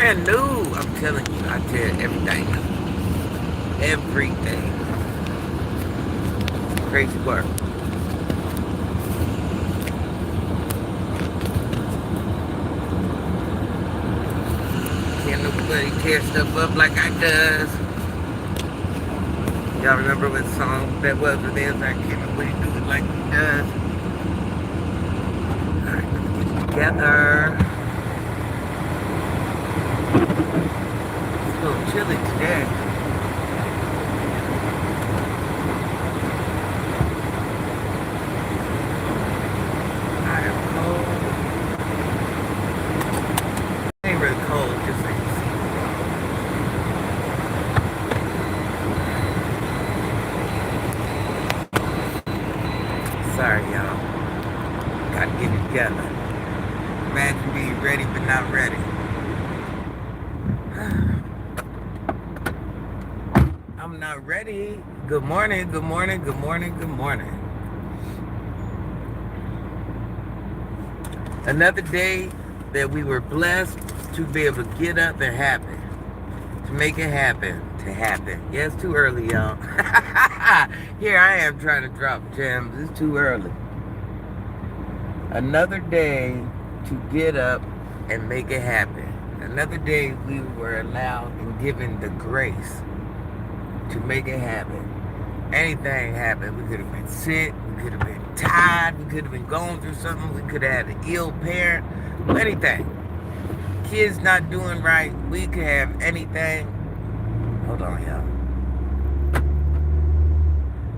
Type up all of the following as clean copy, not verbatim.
brand new. I'm telling you, I tell you everything. Everything. Crazy work. Can't nobody tear stuff up like I does. Y'all remember what song that was with this? I can't nobody do it like he does. Alright, let's get it together. It's a little chilly today. I am cold. It ain't really cold, just like you see. Sorry, y'all. Gotta get it together. Imagine being ready but not ready. I'm not ready. Good morning, good morning, good morning, good morning. Another day that we were blessed to be able to get up and happen. To make it happen. To happen. Yeah, it's too early, y'all. Here I am trying to drop gems. It's too early. Another day to get up and make it happen. Another day we were allowed and given the grace to make it happen. Anything happened. We could have been sick. We could have been tired. We could have been going through something. We could have had an ill parent. Anything. Kids not doing right. We could have anything. Hold on, y'all.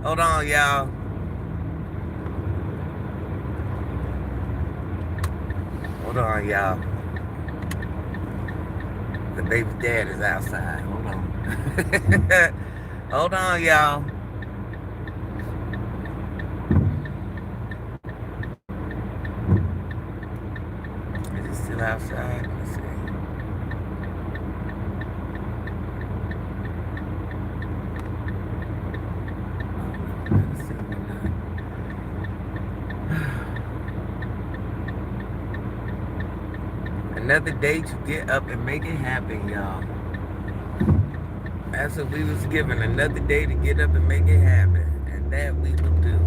Hold on, y'all. Hold on, y'all. The baby's dad is outside. Hold on. Hold on, y'all. Is it still outside? Let's see. Another day to get up and make it happen, y'all. That's what we was given. Another day to get up and make it happen. And that we will do.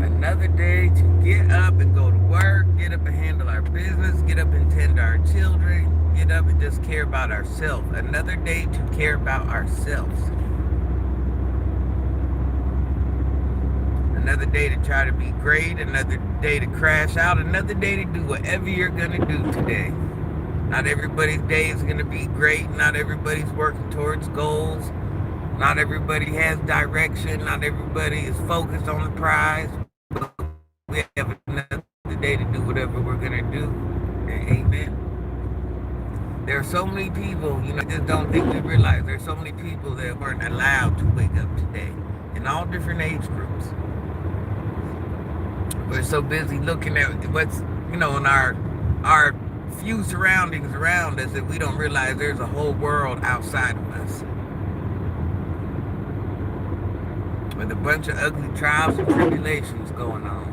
Another day to get up and go to work, get up and handle our business, get up and tend to our children, get up and just care about ourselves. Another day to care about ourselves. Another day to try to be great, another day to crash out, another day to do whatever you're gonna do today. Not everybody's day is gonna be great, not everybody's working towards goals, not everybody has direction, not everybody is focused on the prize, but we have another day to do whatever we're gonna do, and amen. There are so many people, I just don't think we realize, there's so many people that weren't allowed to wake up today, in all different age groups. We're so busy looking at what's, in our few surroundings around us that we don't realize there's a whole world outside of us. With a bunch of ugly trials and tribulations going on.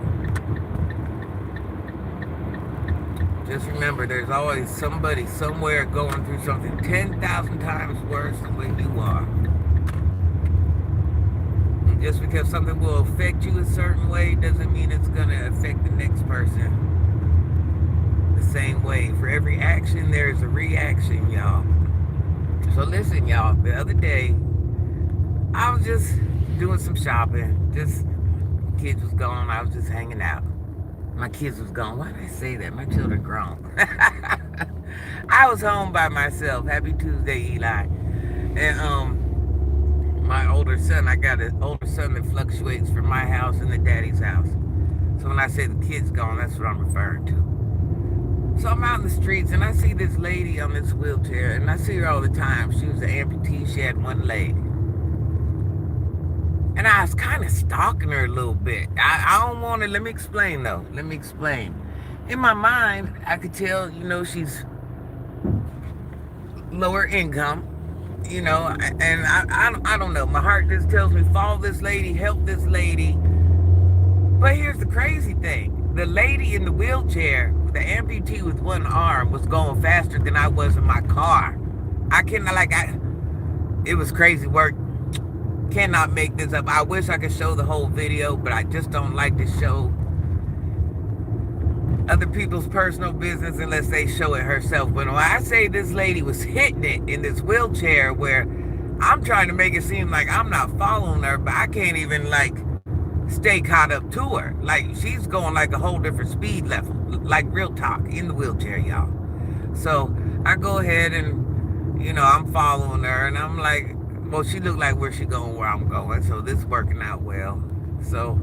Just remember, there's always somebody somewhere going through something 10,000 times worse than what you are. Just because something will affect you a certain way doesn't mean it's going to affect the next person the same way. For every action, there's a reaction, y'all. So listen, y'all, the other day, I was just doing some shopping. Kids was gone, I was just hanging out. My kids was gone. Why did I say that? My children grown. I was home by myself. Happy Tuesday, Eli. And, my older son, I got an older son that fluctuates from my house and the daddy's house. So when I say the kid's gone, that's what I'm referring to. So I'm out in the streets and I see this lady on this wheelchair, and I see her all the time. She was an amputee, she had one leg. And I was kind of stalking her a little bit. I don't want to, let me explain though. Let me explain. In my mind, I could tell, she's lower income. And I don't know. My heart just tells me, follow this lady, help this lady. But here's the crazy thing. the lady in the wheelchair, the amputee with one arm, was going faster than I was in my car. I cannot, it was crazy work. Cannot make this up. I wish I could show the whole video, but I just don't like to show other people's personal business unless they show it herself. But when I say this lady was hitting it in this wheelchair, where I'm trying to make it seem like I'm not following her, but I can't even stay caught up to her. Like, she's going like a whole different speed level, like real talk, in the wheelchair, y'all. So I go ahead and, I'm following her, and I'm like, well, she looked like where she going, where I'm going, so this is working out well. So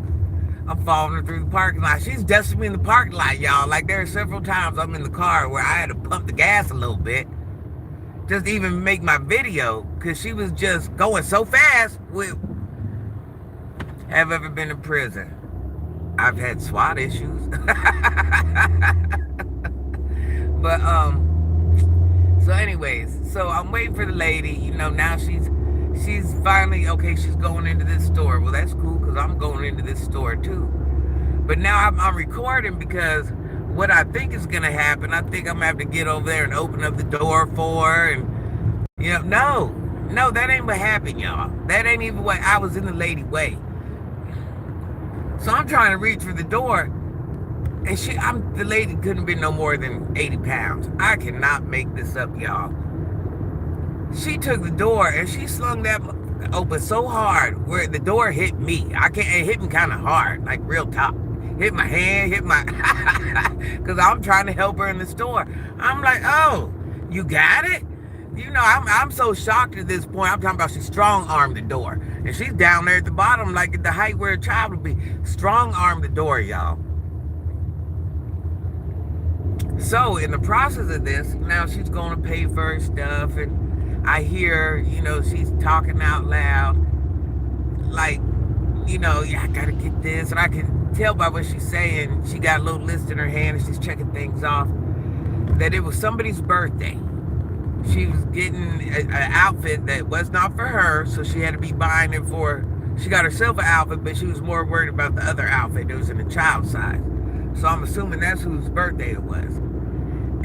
I'm following her through the parking lot. She's dusting me in the parking lot, y'all. Like, there are several times I'm in the car where I had to pump the gas a little bit just to even make my video, because she was just going so fast. Have ever been in prison? I've had SWAT issues. But, so anyways, so I'm waiting for the lady, now she's finally, okay, she's going into this store. Well, that's cool, because I'm going into this store too. But now I'm recording, because what I think is going to happen, I think I'm going to have to get over there and open up the door for her. And, no, that ain't what happened, y'all. That ain't even what, I was in the lady way. So I'm trying to reach for the door, and the lady couldn't be no more than 80 pounds. I cannot make this up, y'all. She took the door and she slung that open so hard where the door hit me. It hit me kind of hard, like real top. Hit my hand, because I'm trying to help her in the store. I'm like, oh, you got it? I'm so shocked at this point. I'm talking about she strong-armed the door. And she's down there at the bottom, like at the height where a child would be. Strong-armed the door, y'all. So, in the process of this, now she's going to pay for her stuff. And I hear, she's talking out loud. Like, yeah, I got to get this. And I can tell by what she's saying, she got a little list in her hand and she's checking things off, that it was somebody's birthday. She was getting an outfit that was not for her, so she had to be buying it for, she got herself an outfit, but she was more worried about the other outfit that was in the child size. So I'm assuming that's whose birthday it was.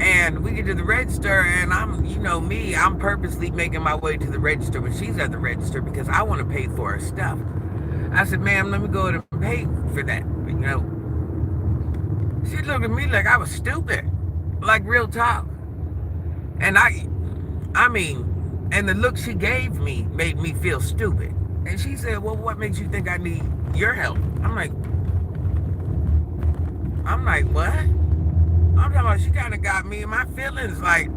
And we get to the register, and I'm purposely making my way to the register when she's at the register, because I want to pay for her stuff. I said, ma'am, let me go ahead and pay for that. But, she looked at me like I was stupid, like real talk. And and the look she gave me made me feel stupid. And she said, well, what makes you think I need your help? I'm like, what? I'm talking about, she kind of got me in my feelings. Like,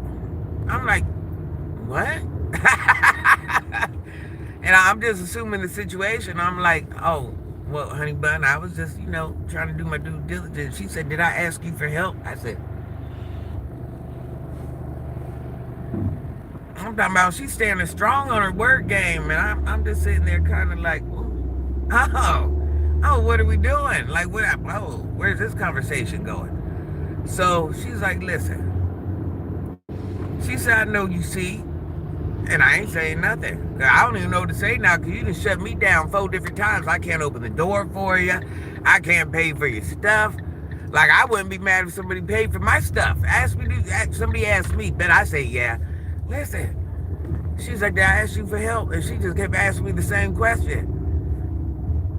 I'm like, what? And I'm just assuming the situation. I'm like, oh, well, honey bun, I was just, trying to do my due diligence. She said, did I ask you for help? I said, I'm talking about, she's standing strong on her word game, and I'm just sitting there kind of like, oh, what are we doing? Like, where's this conversation going? So she's like, listen. She said, I know you see, and I ain't saying nothing. I don't even know what to say now, because you done shut me down 4 different times. I can't open the door for you. I can't pay for your stuff. Like, I wouldn't be mad if somebody paid for my stuff. Somebody asked me, but I say, yeah. Listen, she's like, did I ask you for help? And she just kept asking me the same question.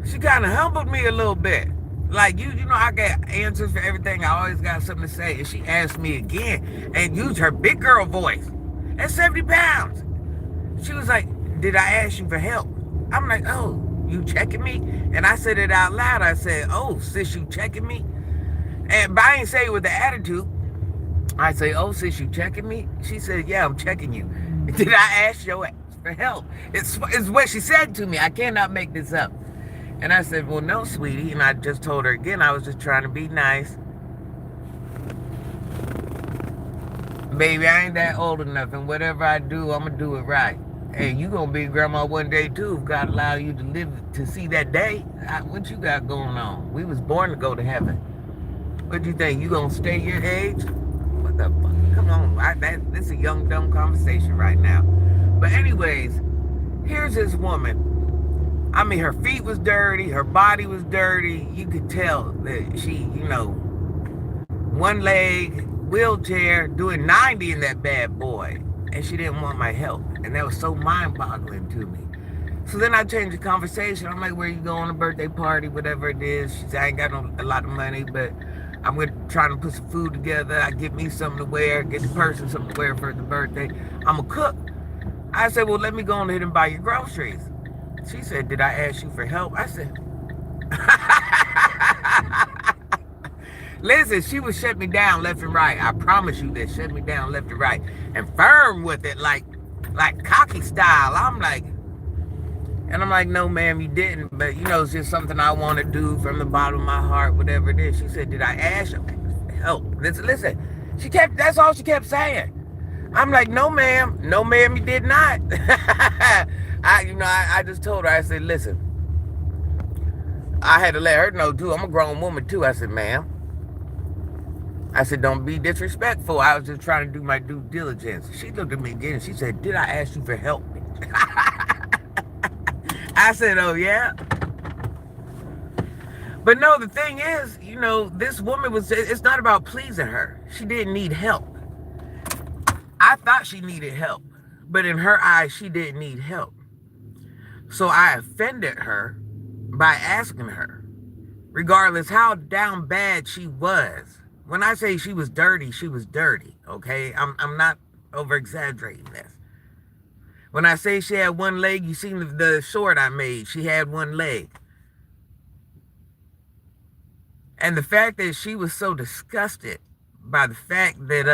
She kind of humbled me a little bit. Like, I got answers for everything. I always got something to say. And she asked me again and used her big girl voice at 70 pounds. She was like, did I ask you for help? I'm like, oh, you checking me? And I said it out loud. I said, oh, sis, you checking me? But I ain't say it with the attitude. I say, oh, sis, you checking me? She said, yeah, I'm checking you. Did I ask your ass for help? It's what she said to me. I cannot make this up. And I said, well, no, sweetie. And I just told her again, I was just trying to be nice. Baby, I ain't that old enough, and whatever I do, I'm going to do it right. Hey, you going to be grandma one day, too, if God allow you to live to see that day. What you got going on? We was born to go to heaven. What do you think? You going to stay your age? What the fuck? Come on. This is a young, dumb conversation right now. But anyways, here's this woman. I mean, her feet was dirty. Her body was dirty. You could tell that she, one leg, wheelchair, doing 90 in that bad boy. And she didn't want my help. And that was so mind-boggling to me. So then I changed the conversation. I'm like, where you going? A birthday party, whatever it is. She said, I ain't got a lot of money, but I'm going to try to put some food together. I get me something to wear, get the person something to wear for the birthday. I'm a cook. I said, well, let me go on ahead and buy your groceries. She said, did I ask you for help? I said, listen, she would shut me down left and right. I promise you this, shut me down left and right. And firm with it, like cocky style. I'm like, no, ma'am, you didn't. But, it's just something I want to do from the bottom of my heart, whatever it is. She said, did I ask you for help? Listen, that's all she kept saying. I'm like, no, ma'am, you did not. I just told her, I said, listen, I had to let her know too. I'm a grown woman too. I said, ma'am, I said, don't be disrespectful. I was just trying to do my due diligence. She looked at me again and she said, did I ask you for help? I said, oh yeah. But no, the thing is, this woman it's not about pleasing her. She didn't need help. I thought she needed help, but in her eyes, she didn't need help. So I offended her by asking her, regardless how down bad she was. When I say she was dirty, okay? I'm not over-exaggerating this. When I say she had one leg, you seen the short I made. She had one leg. And the fact that she was so disgusted by the fact that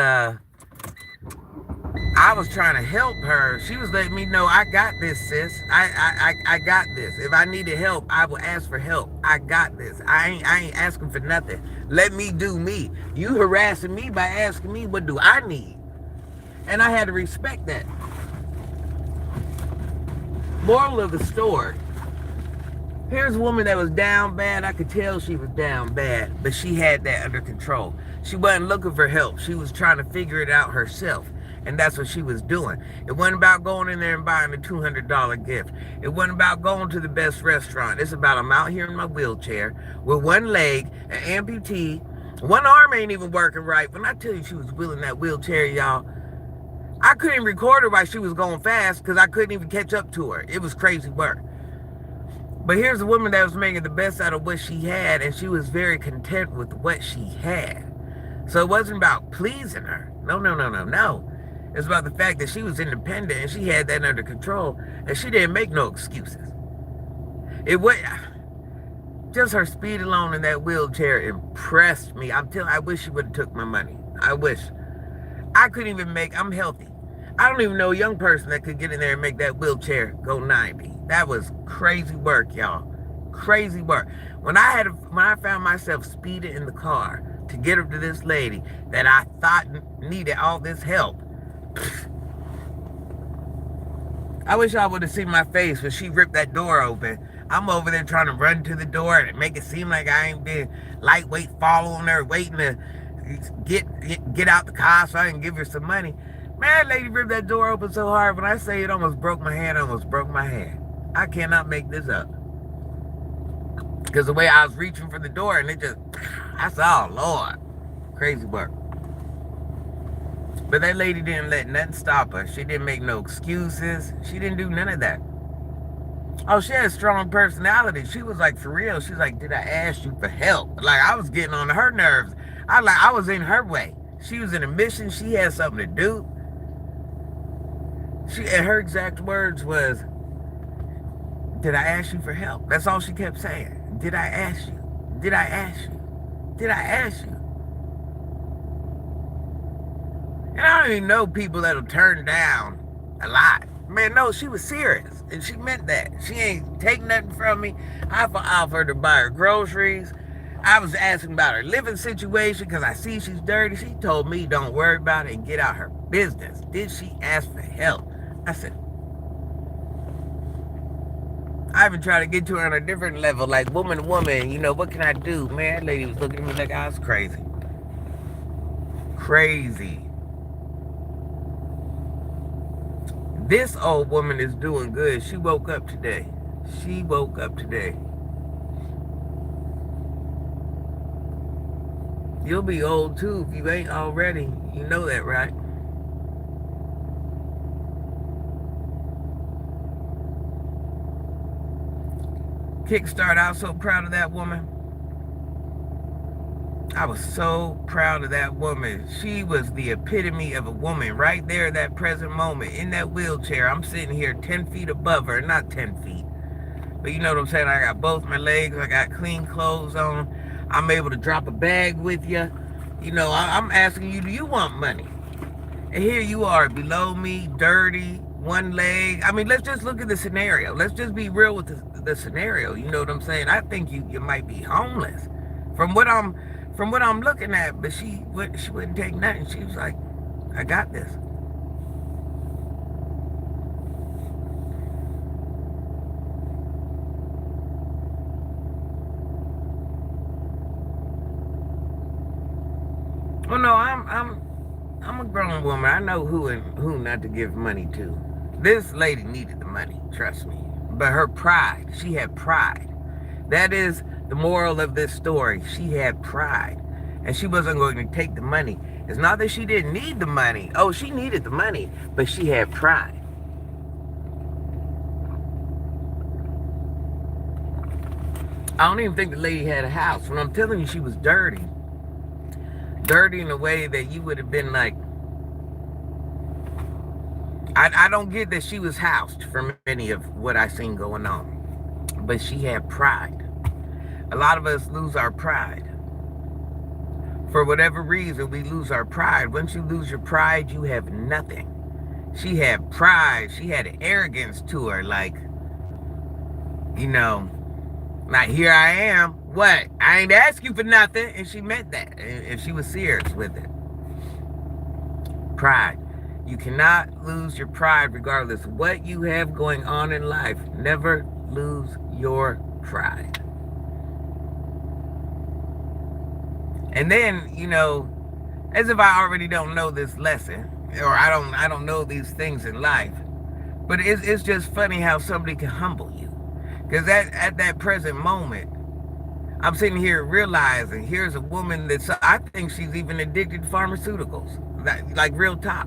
I was trying to help her, she was letting me know, I got this, sis. I got this. If I needed help, I will ask for help. I got this. I ain't asking for nothing. Let me do me. You harassing me by asking me what do I need. And I had to respect that. Moral of the story. Here's a woman that was down bad. I could tell she was down bad, but she had that under control. She wasn't looking for help. She was trying to figure it out herself. And that's what she was doing. It wasn't about going in there and buying a $200 gift. It wasn't about going to the best restaurant. It's about I'm out here in my wheelchair with one leg, an amputee. One arm ain't even working right. When I tell you she was wheeling that wheelchair, y'all, I couldn't even record her while she was going fast because I couldn't even catch up to her. It was crazy work. But here's a woman that was making the best out of what she had, and she was very content with what she had. So it wasn't about pleasing her. No. It's about the fact that she was independent and she had that under control, and she didn't make no excuses. It was just her speed alone in that wheelchair impressed me. I wish she would have took my money. I wish. I couldn't even I'm healthy. I don't even know a young person that could get in there and make that wheelchair go 90. That was crazy work, y'all. Crazy work. When I found myself speeding in the car to get her to this lady that I thought needed all this help, I wish y'all would have seen my face when she ripped that door open. I'm over there trying to run to the door and make it seem like I ain't been lightweight following her, waiting to get out the car so I can give her some money. Man, that lady ripped that door open so hard. When I say it almost broke my hand, I cannot make this up. Because the way I was reaching for the door and I said, oh, Lord. Crazy work. But that lady didn't let nothing stop her. She didn't make no excuses. She didn't do none of that. Oh, she had a strong personality. She was like, for real. She's like, did I ask you for help? Like, I was getting on her nerves. I was in her way. She was in a mission. She had something to do. And her exact words was, did I ask you for help? That's all she kept saying. Did I ask you? Did I ask you? Did I ask you? And I don't even know people that'll turn down a lot. Man, no, she was serious. And she meant that. She ain't take nothing from me. I offered to buy her groceries. I was asking about her living situation because I see she's dirty. She told me don't worry about it and get out her business. Did she ask for help? I said, I even tried to get to her on a different level, like woman to woman, what can I do? Man, that lady was looking at me like I was crazy. Crazy. This old woman is doing good. She woke up today. You'll be old too if you ain't already. You know that, right? Kickstart, I was so proud of that woman. I was so proud of that woman. She was the epitome of a woman right there at that present moment in that wheelchair. I'm sitting here 10 feet above her, not 10 feet. But you know what I'm saying? I got both my legs. I got clean clothes on. I'm able to drop a bag with you. You know, I'm asking you, do you want money? And here you are below me, dirty, one leg. I mean, let's just look at the scenario. Let's just be real with the scenario. You know what I'm saying? I think you might be homeless. From what I'm looking at, but she wouldn't take nothing. She was like, I got this. Oh no, I'm a grown woman. I know who and who not to give money to. This lady needed the money, trust me. But her pride, she had pride. That is the moral of this story. She had pride. And she wasn't going to take the money. It's not that she didn't need the money. Oh, she needed the money, but she had pride. I don't even think the lady had a house. When I'm telling you she was dirty. Dirty in a way that you would have been like, I don't get that she was housed from any of what I seen going on. But she had pride. A lot of us lose our pride. For whatever reason, we lose our pride. Once you lose your pride, you have nothing. She had pride. She had arrogance to her. Like, you know, like, here I am. What? I ain't ask you for nothing. And she meant that. And she was serious with it. Pride. You cannot lose your pride regardless of what you have going on in life. Never lose your pride. And then, you know, as if I already don't know this lesson, or I don't know these things in life. But it's just funny how somebody can humble you. Because at that present moment, I'm sitting here realizing here's a woman that's, I think she's even addicted to pharmaceuticals. Like real talk.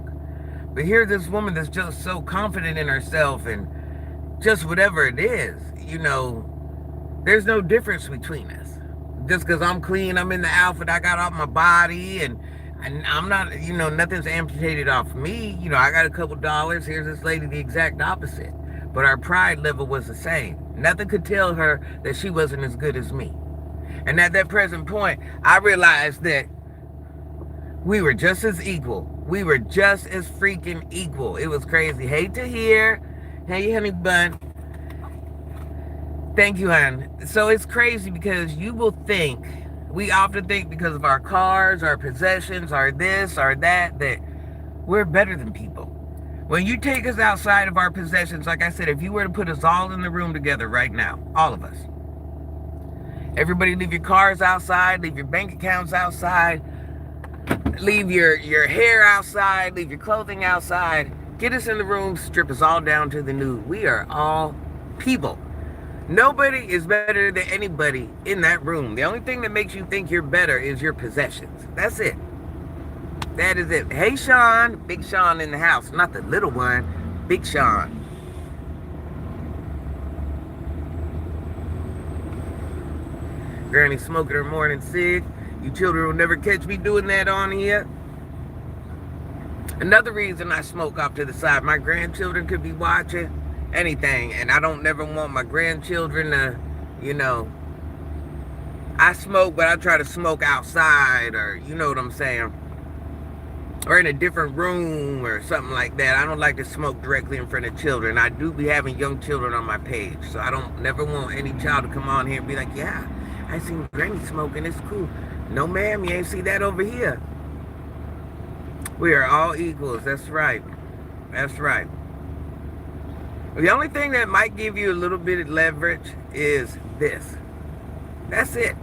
But here's this woman that's just so confident in herself and just whatever it is, you know, there's no difference between us. Just because I'm clean, I'm in the outfit, I got off my body, and I'm not, you know, nothing's amputated off me. You know, I got a couple dollars. Here's this lady, the exact opposite. But our pride level was the same. Nothing could tell her that she wasn't as good as me. And at that present point, I realized that we were just as equal. We were just as freaking equal. It was crazy. Hey, Tahir. Hey, honey bun. Thank you, hon. So it's crazy because you will think, we often think because of our cars, our possessions, our this, our that we're better than people. When you take us outside of our possessions, like I said, if you were to put us all in the room together right now, all of us, everybody leave your cars outside, leave your bank accounts outside, leave your hair outside, leave your clothing outside, get us in the room, strip us all down to the nude. We are all people. Nobody is better than anybody in that room. The only thing that makes you think you're better is your possessions. That's it. That is it. Hey, Sean. Big Sean in the house. Not the little one. Big Sean. Granny smoking her morning cig. You children will never catch me doing that on here. Another reason I smoke off to the side. My grandchildren could be watching. Anything, and I don't never want my grandchildren to, you know, I smoke, but I try to smoke outside, or you know what I'm saying, or in a different room or something like that. I don't like to smoke directly in front of children. I do be having young children on my page, so I don't never want any child to come on here and be like, yeah, I seen Granny smoking, it's cool. No ma'am, you ain't see that over here. We are all equals. That's right. That's right. The only thing that might give you a little bit of leverage is this. That's it.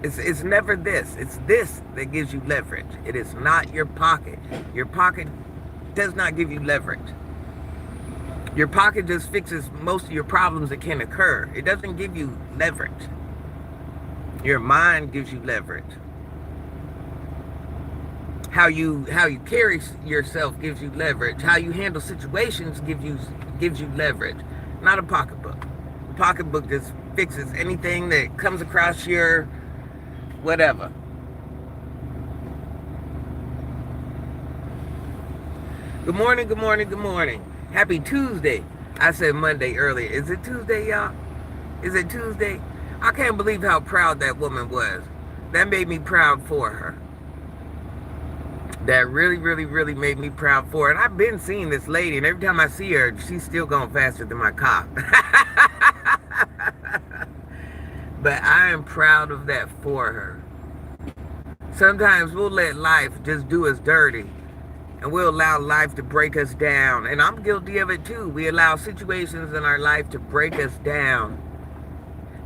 It's never this. It's this that gives you leverage. It is not your pocket. Your pocket does not give you leverage. Your pocket just fixes most of your problems that can occur. It doesn't give you leverage. Your mind gives you leverage. How you carry yourself gives you leverage. How you handle situations gives you leverage. Not a pocketbook. A pocketbook just fixes anything that comes across your whatever. Good morning, good morning, good morning. Happy Tuesday. I said Monday earlier. Is it Tuesday, y'all? Is it Tuesday? I can't believe how proud that woman was. That made me proud for her. That really, really, really made me proud for her. And I've been seeing this lady, and every time I see her, she's still going faster than my car. But I am proud of that for her. Sometimes we'll let life just do us dirty, and we'll allow life to break us down. And I'm guilty of it too. We allow situations in our life to break us down.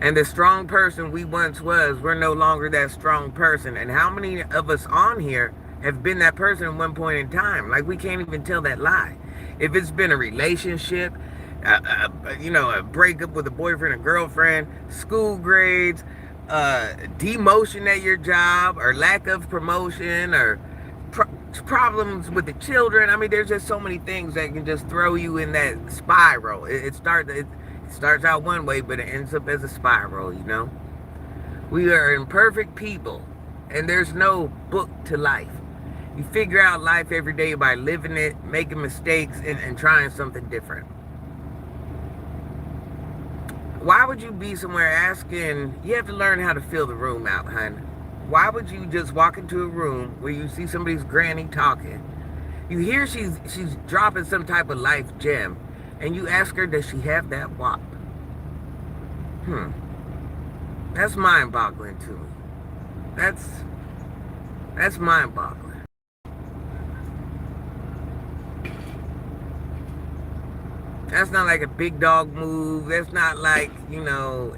And the strong person we once was, we're no longer that strong person. And how many of us on here have been that person at one point in time? Like, we can't even tell that lie. If it's been a relationship, a breakup with a boyfriend or girlfriend, school grades, demotion at your job, or lack of promotion, or problems with the children. I mean, there's just so many things that can just throw you in that spiral. It starts out one way, but it ends up as a spiral, you know? We are imperfect people, and there's no book to life. You figure out life every day by living it, making mistakes, and trying something different. Why would you be somewhere asking, you have to learn how to fill the room out, hon. Why would you just walk into a room where you see somebody's granny talking, you hear she's dropping some type of life gem, and you ask her, does she have that wop? That's mind-boggling to me. That's mind-boggling. That's not like a big dog move. That's not like,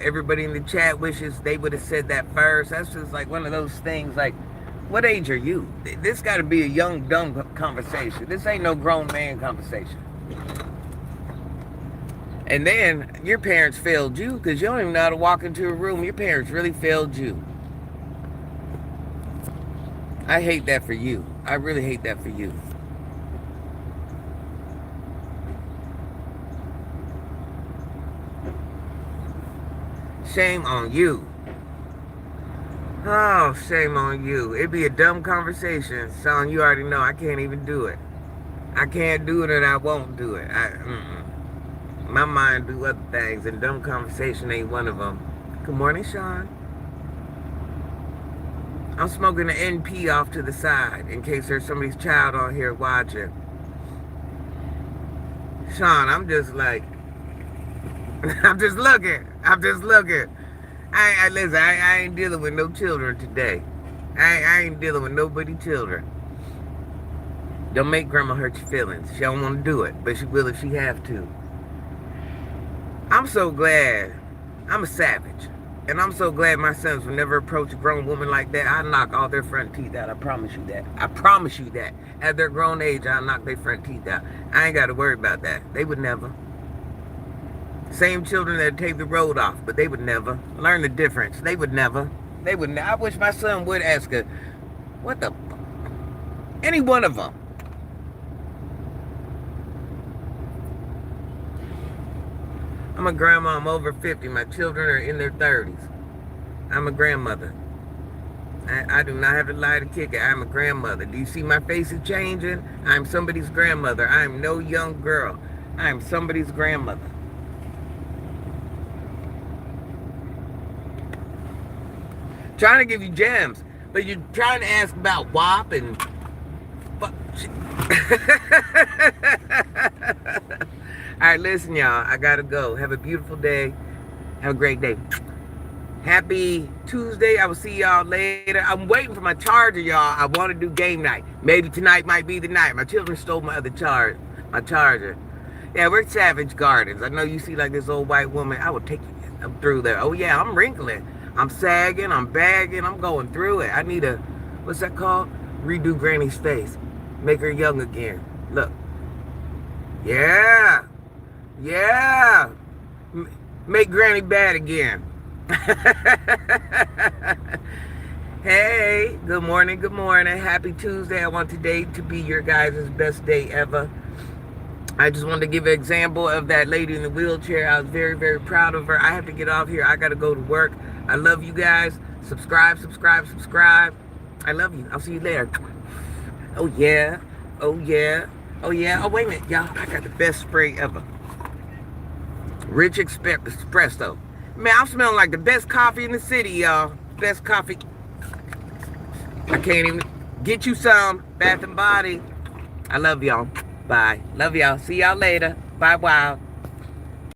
everybody in the chat wishes they would have said that first. That's just like one of those things like, what age are you? This got to be a young, dumb conversation. This ain't no grown man conversation. And then your parents failed you because you don't even know how to walk into a room. Your parents really failed you. I hate that for you. I really hate that for you. Shame on you. Oh, shame on you. It'd be a dumb conversation. Son, you already know I can't even do it. I can't do it and I won't do it. My mind do other things, and dumb conversation ain't one of them. Good morning, Sean. I'm smoking an NP off to the side in case there's somebody's child on here watching. Sean, I'm just like, I'm just looking. Listen, I ain't dealing with no children today. I ain't dealing with nobody children. Don't make grandma hurt your feelings. She don't want to do it, but she will if she have to. I'm so glad. I'm a savage. And I'm so glad my sons will never approach a grown woman like that. I'll knock all their front teeth out. I promise you that. I promise you that. At their grown age, I'll knock their front teeth out. I ain't got to worry about that. They would never. Same children that take the road off, but they would never. Learn the difference. They would never. I wish my son would ask her, what the... Any one of them. I'm a grandma. I'm over 50. My children are in their 30s. I'm a grandmother. I do not have to lie to kick it. I'm a grandmother. Do you see my face is changing? I'm somebody's grandmother. I am no young girl. I am somebody's grandmother. Trying to give you gems, but you're trying to ask about WAP and... Alright, listen, y'all. I gotta go. Have a beautiful day. Have a great day. Happy Tuesday. I will see y'all later. I'm waiting for my charger, y'all. I want to do game night. Maybe tonight might be the night. My children stole my other charger. Yeah, we're at Savage Gardens. I know you see like this old white woman. I will take you through there. Oh, yeah, I'm wrinkling. I'm sagging. I'm bagging. I'm going through it. I need a, what's that called? Redo Granny's face. Make her young again. Look. Yeah. Yeah. Make Granny bad again. Hey, good morning, good morning. Happy Tuesday. I want today to be your guys' best day ever. I just wanted to give an example of that lady in the wheelchair. I was very, very proud of her. I have to get off here. I got to go to work. I love you guys. Subscribe, subscribe, subscribe. I love you. I'll see you later. Oh, yeah. Oh, yeah. Oh, yeah. Oh, wait a minute, y'all. I got the best spray ever. Rich Espresso. Man, I'm smelling like the best coffee in the city, y'all. Best coffee. I can't even get you some. Bath and Body. I love y'all. Bye. Love y'all. See y'all later. Bye, wow.